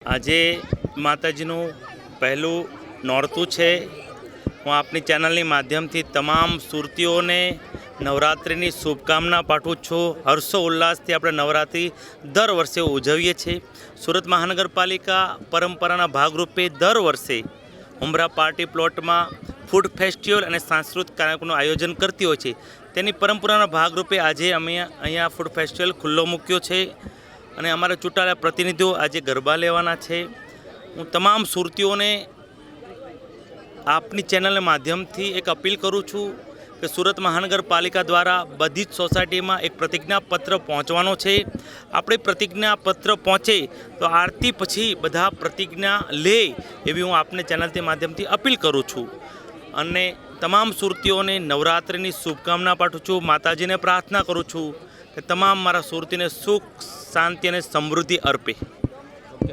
આજે માતાજીનું પહેલું નોરતું છે। હું આપની ચેનલની માધ્યમથી તમામ સુરતીઓને નવરાત્રિની શુભકામના પાઠવું છું। હર્ષો ઉલ્લાસથી આપણે નવરાત્રિ દર વર્ષે ઉજવીએ છીએ। સુરત મહાનગરપાલિકા પરંપરાના ભાગરૂપે દર વર્ષે ઉમરા પાર્ટી પ્લોટમાં ફૂડ ફેસ્ટિવલ અને સાંસ્કૃતિક કાર્યક્રમનું આયોજન કરતી હોય છે। તેની પરંપરાના ભાગરૂપે આજે અમે અહીંયા ફૂડ ફેસ્ટિવલ ખુલ્લો મૂક્યો છે અને અમારા ચૂંટાયેલા પ્રતિનિધિઓ આજે ગરબા લેવાના છે। હું તમામ સુરતીઓને આપની ચેનલના માધ્યમથી એક અપીલ કરું છું કે સુરત મહાનગરપાલિકા દ્વારા બધી જ સોસાયટીમાં એક પ્રતિજ્ઞાપત્ર પહોંચવાનો છે। આપણે પ્રતિજ્ઞાપત્ર પહોંચે તો આરતી પછી બધા પ્રતિજ્ઞા લે એવી હું આપને ચેનલથી માધ્યમથી અપીલ કરું છું અને તમામ સુરતીઓને નવરાત્રિની શુભકામના પાઠવું છું। માતાજીને પ્રાર્થના કરું છું કે તમામ મારા સુરતીને સુખ શાંતિ અને સમૃદ્ધિ અર્પે।